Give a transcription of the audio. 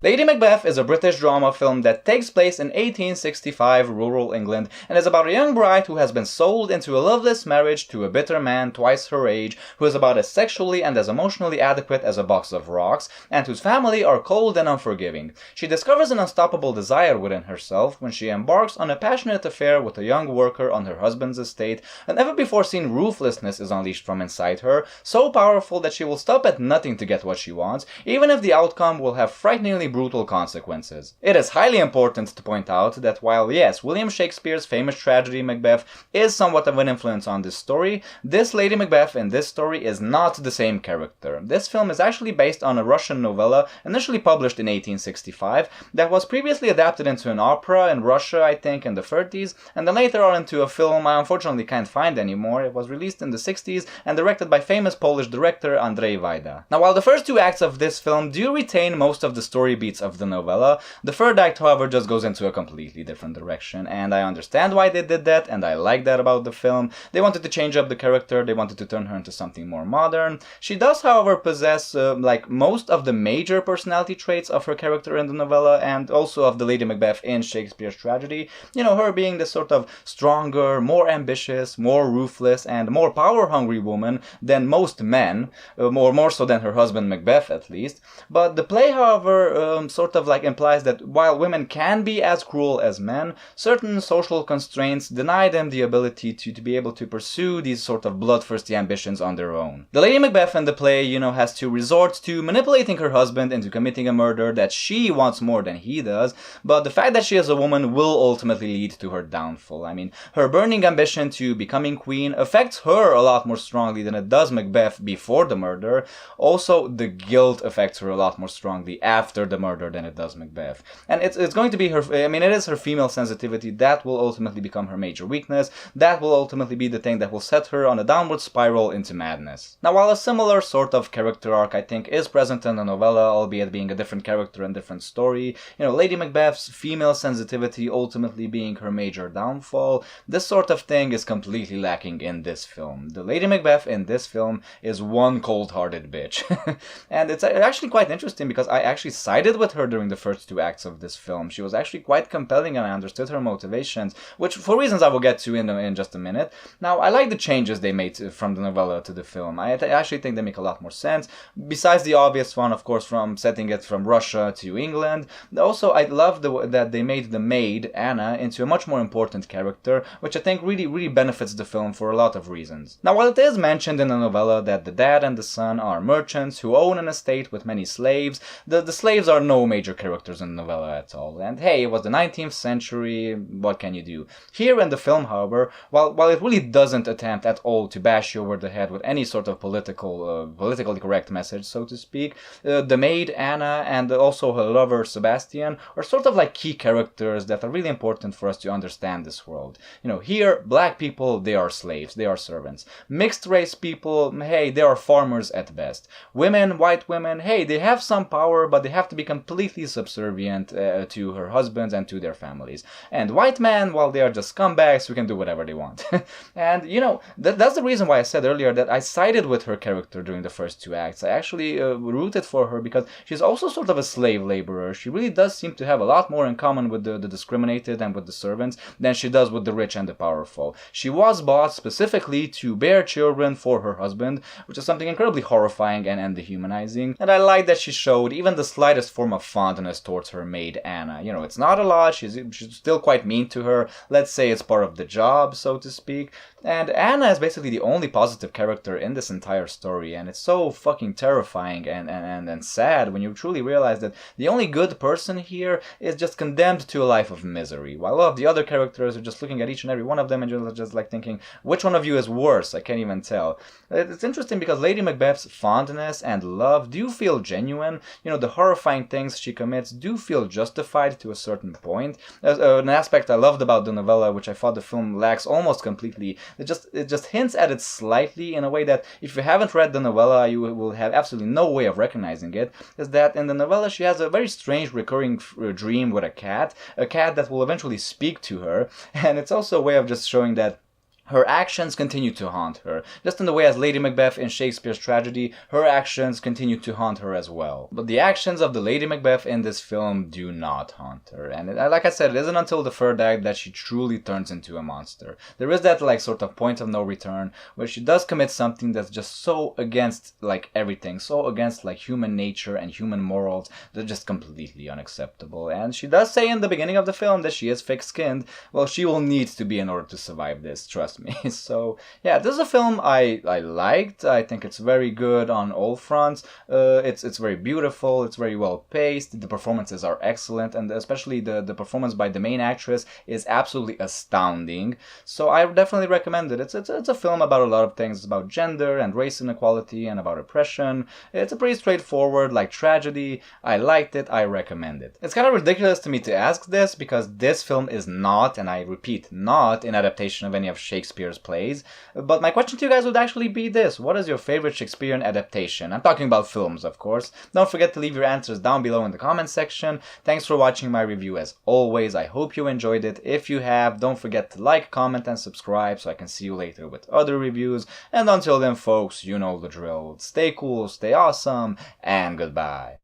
Lady Macbeth is a British drama film that takes place in 1865 rural England and is about a young bride who has been sold into a loveless marriage to a bitter man twice her age, who is about as sexually and as emotionally adequate as a box of rocks, and whose family are cold and unforgiving. She discovers an unstoppable desire within herself when she embarks on a passionate affair with a young worker on her husband's estate. An never-before-seen ruthlessness is unleashed from inside her, so powerful that she will stop at nothing to get what she wants, even if the outcome will have frighteningly brutal consequences. It is highly important to point out that while yes, William Shakespeare's famous tragedy Macbeth is somewhat of an influence on this story, this Lady Macbeth in this story is not the same character. This film is actually based on a Russian novella initially published in 1865 that was previously adapted into an opera in Russia, I think, in the 30s, and then later on into a film I unfortunately can't find anymore. It was released in the 60s and directed by famous Polish director Andrzej Wajda. Now, while the first two acts of this film do retain most of the story beats of the novella, the third act, however, just goes into a completely different direction, and I understand why they did that, and I like that about the film. They wanted to change up the character, they wanted to turn her into something more modern. She does, however, possess, like, most of the major personality traits of her character in the novella, and also of the Lady Macbeth in Shakespeare's tragedy. You know, her being this sort of stronger, more ambitious, more ruthless, and more power-hungry woman than most men, more so than her husband Macbeth, at least. But the play, however, sort of like implies that while women can be as cruel as men, certain social constraints deny them the ability to be able to pursue these sort of bloodthirsty ambitions on their own. The Lady Macbeth in the play, you know, has to resort to manipulating her husband into committing a murder that she wants more than he does, but the fact that she is a woman will ultimately lead to her downfall. I mean, her burning ambition to becoming queen affects her a lot more strongly than it does Macbeth before the murder. Also, the guilt affects her a lot more strongly after the murder than it does Macbeth. And it's going to be her, I mean, it is her female sensitivity that will ultimately become her major weakness, that will ultimately be the thing that will set her on a downward spiral into madness. Now, while a similar sort of character arc, I think, is present in the novella, albeit being a different character and different story, you know, Lady Macbeth's female sensitivity ultimately being her major downfall, this sort of thing is completely lacking in this film. The Lady Macbeth in this film is one cold-hearted bitch. And it's actually quite interesting because I actually sided with her during the first two acts of this film. She was actually quite compelling and I understood her motivations, which for reasons I will get to in just a minute. Now, I like the changes they made from the novella to the film. I actually think they make a lot more sense, besides the obvious one, of course, from setting it from Russia to England. Also, I love that they made the maid, Anna, into a much more important character, which I think really benefits the film for a lot of reasons. Now, while it is mentioned in the novella that the dad and the son are merchants who own an estate with many slaves, the slaves are no major characters in the novella at all. And hey, it was the 19th century, what can you do? Here in the film, however, while it really doesn't attempt at all to bash you over the head with any sort of politically correct message, so to speak, the maid, Anna, and also her lover, Sebastian, are sort of like key characters that are really important for us to understand this world. You know, here, black people, they are slaves, they are servants. Mixed race people, hey, they are farmers at best. Women, white women, hey, they have some power, but they have to be completely subservient to her husbands and to their families. And white men, well, they are just scumbags who can do whatever they want. And, you know, that's the reason why I said earlier that I sided with her character during the first two acts. I actually rooted for her because she's also sort of a slave laborer. She really does seem to have a lot more in common with the discriminated and with the servants than she does with the rich and the powerful. She was bought specifically to bear children for her husband, which is something incredibly horrifying and dehumanizing. And I like that she showed even the slightest form of fondness towards her maid, Anna. You know, it's not a lot, she's still quite mean to her. Let's say it's part of the job, so to speak. And Anna is basically the only positive character in this entire story, and it's so fucking terrifying and sad when you truly realize that the only good person here is just condemned to a life of misery, while all of the other characters are just looking at each and every one of them and just like thinking, which one of you is worse? I can't even tell. It's interesting because Lady Macbeth's fondness and love do feel genuine. You know, the horrifying things she commits do feel justified to a certain point. An aspect I loved about the novella, which I thought the film lacks almost completely, it just hints at it slightly in a way that if you haven't read the novella, you will have absolutely no way of recognizing it, is that in the novella she has a very strange recurring dream with a cat that will eventually speak to her, and it's also a way of just showing that her actions continue to haunt her. Just in the way as Lady Macbeth in Shakespeare's tragedy, her actions continue to haunt her as well. But the actions of the Lady Macbeth in this film do not haunt her. And like I said, it isn't until the third act that she truly turns into a monster. There is that like sort of point of no return where she does commit something that's just so against like everything, so against like human nature and human morals, that's just completely unacceptable. And she does say in the beginning of the film that she is thick-skinned. Well, she will need to be in order to survive this, trust me. So yeah, this is a film I liked. I think it's very good on all fronts. It's very beautiful. It's very well paced. The performances are excellent, and especially the performance by the main actress is absolutely astounding. So I definitely recommend it. It's a film about a lot of things. It's about gender and race inequality and about oppression. It's a pretty straightforward like tragedy. I liked it. I recommend it. It's kind of ridiculous to me to ask this because this film is not, and I repeat, not an adaptation of any of Shakespeare's plays. But my question to you guys would actually be this: what is your favorite Shakespearean adaptation? I'm talking about films, of course. Don't forget to leave your answers down below in the comment section. Thanks for watching my review as always. I hope you enjoyed it. If you have, don't forget to like, comment, and subscribe so I can see you later with other reviews. And until then, folks, you know the drill. Stay cool, stay awesome, and goodbye.